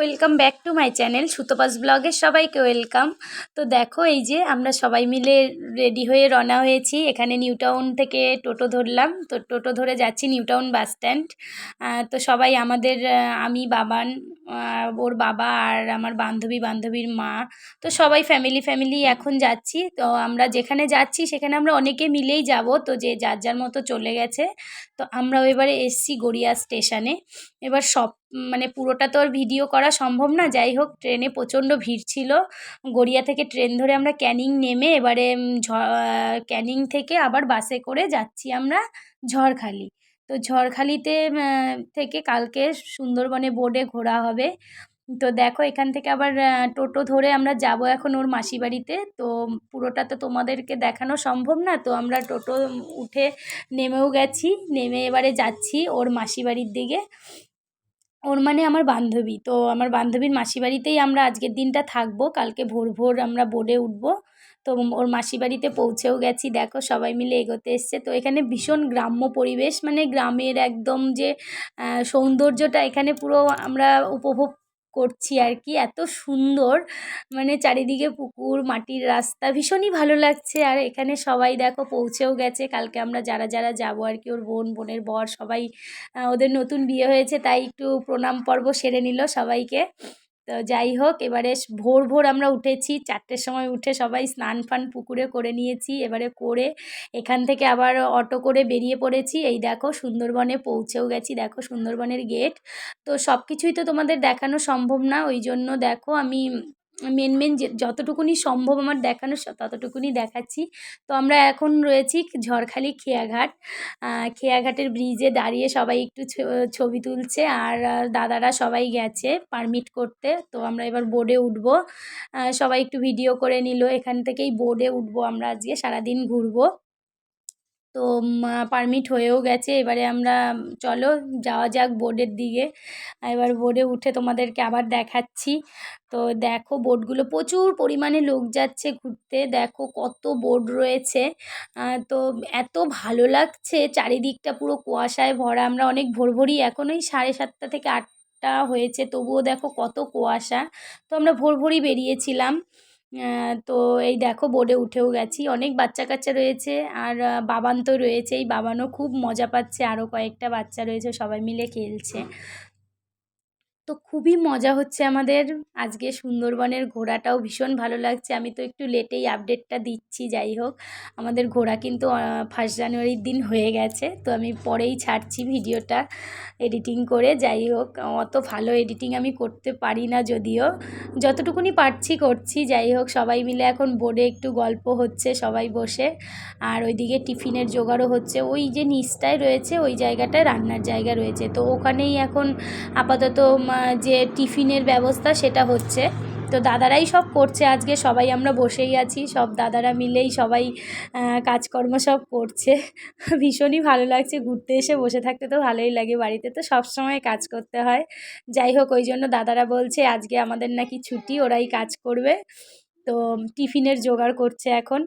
Welcome back to my channel Sutapa's ব্লগে সবাইকে welcome. তো দেখো এই যে আমরা সবাই মিলে রেডি হয়ে রওনা হয়েছি। এখানে নিউ টাউন থেকে টোটো ধরলাম, তো টোটো ধরে যাচ্ছি নিউ টাউন বাস স্ট্যান্ড। তো সবাই আমাদের আমি বাবান, ওর বাবা আর আমার বান্ধবীর মা, তো সবাই ফ্যামিলি এখন যাচ্ছি। তো আমরা যেখানে যাচ্ছি সেখানে আমরা অনেকে মিলেই যাব, তো যে যার যার মতো চলে গেছে। তো আমরাও এবারে এসছি গড়িয়া স্টেশনে। এবার মানে পুরোটা তো আর ভিডিও করা সম্ভব না, যাই হোক ট্রেনে প্রচণ্ড ভিড় ছিল। গড়িয়া থেকে ট্রেন ধরে আমরা ক্যানিং নেমে এবারে ক্যানিং থেকে আবার বাসে করে যাচ্ছি আমরা ঝড়খালি। তো ঝড়খালিতে থেকে কালকে সুন্দরবনে বোটে ঘোরা হবে। তো দেখো এখান থেকে আবার টোটো ধরে আমরা যাব এখন ওর মাসি বাড়িতে। তো পুরোটা তো তোমাদেরকে দেখানো সম্ভব না, তো আমরা টোটো উঠে নেমেও গেছি, নেমে এবারে যাচ্ছি ওর মাসি বাড়ির দিকে। ওর মানে আমার বান্ধবী, তো আমার বান্ধবীর মাসি বাড়িতেই আমরা আজকের দিনটা থাকবো, কালকে ভোর আমরা বোটে উঠবো। তো ওর মাসি বাড়িতে পৌঁছেও গেছি, দেখো সবাই মিলে এগোতে এসছে। তো এখানে ভীষণ গ্রাম্য পরিবেশ, মানে গ্রামের একদম যে সৌন্দর্যটা এখানে পুরো আমরা উপভোগ করছি আর কি। এত সুন্দর, মানে চারিদিকে পুকুর, মাটির রাস্তা, ভীষণই ভালো লাগছে। আর এখানে সবাই দেখো পৌঁছেও গেছে, কালকে আমরা যারা যাবো আর কি, ওর বোনের বর সবাই, ওদের নতুন বিয়ে হয়েছে তাই একটু প্রণাম পর্ব সেরে নিল সবাইকে। তো যাই হোক এবারে ভোর আমরা উঠেছি, 4টের সময় উঠে সবাই স্নান ফান পুকুরে করে নিয়েছি। এবারে করে এখান থেকে আবার অটো করে বেরিয়ে পড়েছি। এই দেখো সুন্দরবনে পৌঁছেও গেছি, দেখো সুন্দরবনের গেট। তো সব কিছুই তো তোমাদের দেখানো সম্ভব না, ওই জন্য দেখো আমি মেন যে যতটুকুনি সম্ভব আমার দেখানো ততটুকুনি দেখাচ্ছি। তো আমরা এখন রয়েছি ঝড়খালি খেয়াঘাট। খেয়াঘাটের ব্রিজে দাঁড়িয়ে সবাই একটু ছবি তুলছে, আর দাদারা সবাই গেছে পারমিট করতে। তো আমরা এবার বোর্ডে উঠবো, সবাই একটু ভিডিও করে নিল। এখান থেকেই বোর্ডে উঠবো আমরা, আজকে সারাদিন ঘুরবো। তো পারমিট হয়েও গেছে, এবারে আমরা চলো যাওয়া যাক বোর্ডের দিকে। এবার বোর্ডে উঠে তোমাদেরকে আবার দেখাচ্ছি। তো দেখো বোটগুলো প্রচুর পরিমাণে লোক যাচ্ছে ঘুরতে, দেখো কত বোট রয়েছে। তো এত ভালো লাগছে, চারিদিকটা পুরো কুয়াশায় ভরা। আমরা অনেক ভোরই, এখন ওই 7:30 থেকে 8টা হয়েছে, তবুও দেখো কত কুয়াশা। তো আমরা ভোরই বেরিয়েছিলাম। তো এই দেখো বোটে উঠেও গেছি, অনেক বাচ্চা কাচ্চা রয়েছে, আর বাবান তো রয়েছেই, বাবানও খুব মজা পাচ্ছে, আরও কয়েকটা বাচ্চা রয়েছে, সবাই মিলে খেলছে। তো খুবই মজা হচ্ছে আমাদের আজকে। সুন্দরবনের ঘোরাটাও ভীষণ ভালো লাগছে। আমি তো একটু লেটেই আপডেটটা দিচ্ছি, যাই হোক আমাদের ঘোরা কিন্তু 1 জানুয়ারির দিন হয়ে গেছে। তো আমি পরেই ছাড়ছি ভিডিওটা এডিটিং করে, যাই হোক অত ভালো এডিটিং আমি করতে পারি না, যদিও যতটুকুনি পারছি করছি। যাই হোক সবাই মিলে এখন বোর্ডে একটু গল্প হচ্ছে সবাই বসে, আর ওইদিকে টিফিনের জোগাড়ও হচ্ছে। ওই যে নিচটায় রয়েছে ওই জায়গাটায় রান্নার জায়গা রয়েছে, তো ওখানেই এখন আপাতত যে টিফিনের ব্যবস্থা সেটা হচ্ছে। তো দাদারাই সব করছে আজকে, সবাই আমরা বসেই আছি, সব দাদারা মিলেই সবাই কাজকর্ম সব করছে। ভীষণই ভালো লাগছে, ঘুরতে এসে বসে থাকতে তো ভালোই লাগে, বাড়িতে তো সব সময় কাজ করতে হয়। যাই হোক ওই জন্য দাদারা বলছে আজকে আমাদের নাকি ছুটি, ওরাই কাজ করবে। তো টিফিনের জোগাড় করছে এখন,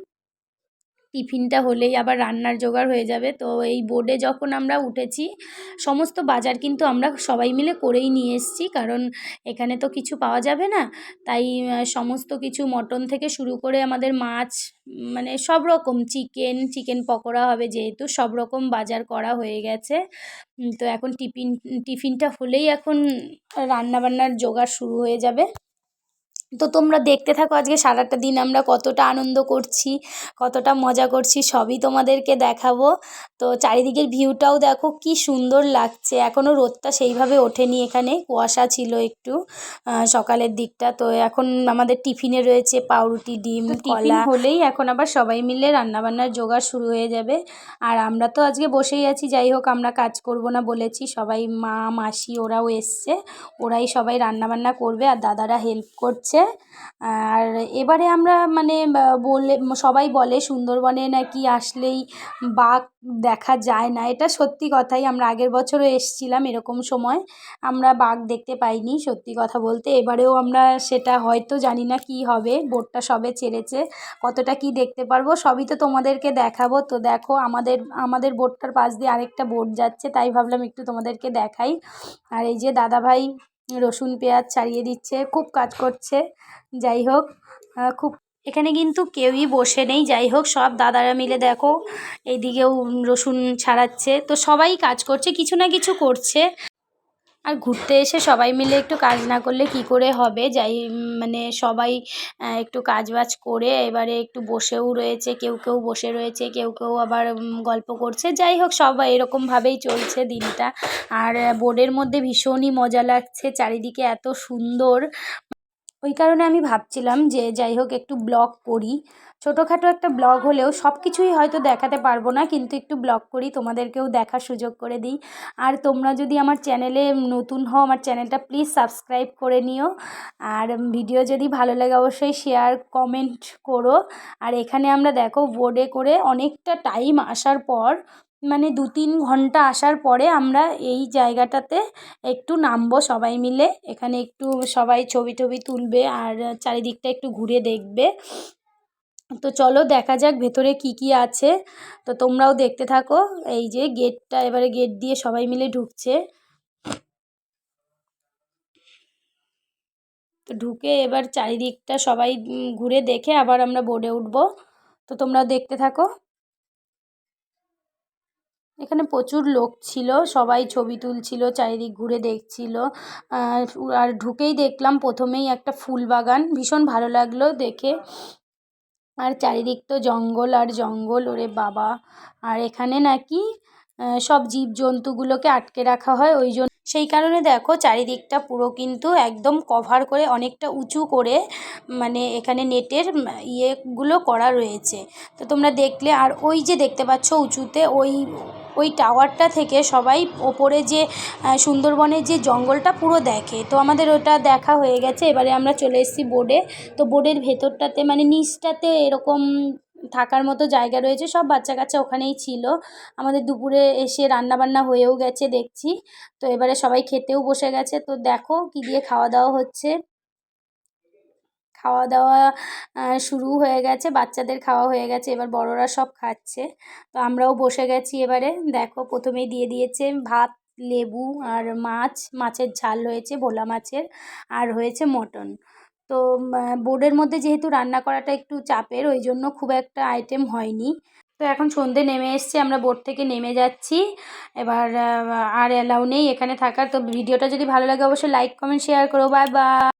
টিফিনটা হলেই আবার রান্নার জোগাড় হয়ে যাবে। তো এই বোর্ডে যখন আমরা উঠেছি সমস্ত বাজার কিন্তু আমরা সবাই মিলে করেই নিয়ে এসেছি, কারণ এখানে তো কিছু পাওয়া যাবে না। তাই সমস্ত কিছু মটন থেকে শুরু করে আমাদের মাছ, মানে সব রকম চিকেন পকোড়া হবে যেহেতু, সব রকম বাজার করা হয়ে গেছে। তো এখন টিফিনটা হলেই এখন রান্নাবান্নার জোগাড় শুরু হয়ে যাবে। তো তোমরা দেখতে থাকো আজকে সারাটা দিন আমরা কতটা আনন্দ করছি, কতটা মজা করছি, সবই তোমাদেরকে দেখাবো। তো চারিদিকের ভিউটাও দেখো কি সুন্দর লাগছে। এখনও রোদটা সেইভাবে ওঠেনি, এখানে কুয়াশা ছিল একটু সকালের দিকটা। তো এখন আমাদের টিফিনে রয়েছে পাউরুটি, ডিম, কলা। হলেই এখন আবার সবাই মিলে রান্নাবান্নার জোগাড় শুরু হয়ে যাবে। আর আমরা তো আজকে বসেই আছি, যাই হোক আমরা কাজ করব না বলেছি, সবাই মা মাসি ওরাও এসছে, ওরাই সবাই রান্নাবান্না করবে আর দাদারা হেল্প করছে। আর এবারে আমরা মানে সবাই বলে সুন্দরবনে নাকি আসলেই বাঘ দেখা যায় না, এটা সত্যি কথাই। আমরা আগের বছরও এসেছিলাম এরকম সময়, আমরা বাঘ দেখতে পাইনি সত্যি কথা বলতে। এবারেও আমরা সেটা হয়তো জানি না কি হবে, বোটটা সবে ছেড়েছে, কতটা কি দেখতে পারবো সবই তো তোমাদেরকে দেখাবো। তো দেখো আমাদের বোটটার পাশ দিয়ে আরেকটা বোট যাচ্ছে, তাই ভাবলাম একটু তোমাদেরকে দেখাই। আর এই যে দাদাভাই রসুন পেঁয়াজ ছাড়িয়ে দিচ্ছে, খুব কাজ করছে। যাই হোক, খুব এখানে কিন্তু কেউই বসে নেই। যাই হোক, সব দাদারা মিলে দেখো এইদিকেও রসুন ছাড়াচ্ছে। তো সবাই কাজ করছে, কিছু না কিছু করছে। আর ঘুরতে এসে সবাই মিলে একটু কাজ না করলে কি করে হবে। মানে সবাই একটু কাজবাজ করে এবারে একটু বসেও রয়েছে, কেউ কেউ বসে রয়েছে, কেউ কেউ আবার গল্প করছে। যাই হোক, সবাই এরকমভাবেই চলছে দিনটা। আর বোর্ডের মধ্যে ভীষণই মজা লাগছে, চারিদিকে এত সুন্দর। ওই কারণে আমি ভাবছিলাম যে যাই হোক একটু ব্লগ করি। ছোটোখাটো একটা ব্লগ হলেও সব কিছুই হয়তো দেখাতে পারবো না, কিন্তু একটু ব্লগ করি, তোমাদেরকেও দেখার সুযোগ করে দিই। আর তোমরা যদি আমার চ্যানেলে নতুন হও, আমার চ্যানেলটা প্লিজ সাবস্ক্রাইব করে নিও। আর ভিডিও যদি ভালো লাগে অবশ্যই শেয়ার কমেন্ট করো। আর এখানে আমরা দেখো বোর্ডে করে অনেকটা টাইম আসার পর, মানে 2-3 ঘন্টা আসার পরে আমরা এই জায়গাটাতে একটু নামবো সবাই মিলে। এখানে একটু সবাই ছবি টবি তুলবে আর চারিদিকটা একটু ঘুরে দেখবে। তো চলো দেখা যাক ভেতরে কি কি আছে। তো তোমরাও দেখতে থাকো। এই যে গেটটা, এবারে গেট দিয়ে সবাই মিলে ঢুকছে। তো ঢুকে এবার চারিদিকটা সবাই ঘুরে দেখে আবার আমরা বোর্ডে উঠবো। তো তোমরাও দেখতে থাকো। এখানে প্রচুর লোক ছিল, সবাই ছবি তুলছিল, চারিদিক ঘুরে দেখছিল। আর ঢুকেই দেখলাম প্রথমেই একটা ফুল বাগান, ভীষণ ভালো লাগলো দেখে। আর চারিদিক তো জঙ্গল আর জঙ্গল, ওরে বাবা! আর এখানে নাকি সব জীবজন্তুগুলোকে আটকে রাখা হয়, ওই জন্য সেই কারণে দেখো চারিদিকটা পুরো কিন্তু একদম কভার করে অনেকটা উঁচু করে, মানে এখানে নেটের ইয়েগুলো করা রয়েছে। তো তোমরা দেখলে, আর ওই যে দেখতে পাচ্ছ উঁচুতে ওই ওই টাওয়ারটা থেকে সবাই ওপরে যে সুন্দরবনের যে জঙ্গলটা পুরো দেখে। তো আমাদের ওটা দেখা হয়ে গেছে, এবারে আমরা চলে এসেছি বোর্ডে। তো বোর্ডের ভেতরটাতে মানে নিচটাতে এরকম থাকার মতো জায়গা রয়েছে, সব বাচ্চা কাচ্চা ওখানেই ছিল। আমাদের দুপুরে এসে রান্নাবান্না হয়েও গেছে দেখছি। তো এবারে সবাই খেতেও বসে গেছে। তো দেখো কি দিয়ে খাওয়া দাওয়া হচ্ছে। খাওয়া দাওয়া শুরু হয়ে গেছে, বাচ্চাদের খাওয়া হয়ে গেছে, এবার বড়রা সব খাচ্ছে। তো আমরাও বসে গেছি এবারে। দেখো প্রথমেই দিয়ে দিয়েছে ভাত, লেবু আর মাছের ঝাল হয়েছে, ভোলা মাছের, আর হয়েছে মটন। তো বোর্ডের মধ্যে যেহেতু রান্না করাটা একটু চাপের, ওই জন্য খুব একটা আইটেম হয়নি। তো এখন সন্ধে নেমে এসছে, আমরা বোট থেকে নেমে যাচ্ছি এবার। আর অ্যালাউ নেই এখানে থাকার। তো ভিডিওটা যদি ভালো লাগে অবশ্যই লাইক কমেন্ট শেয়ার করো। Bye bye.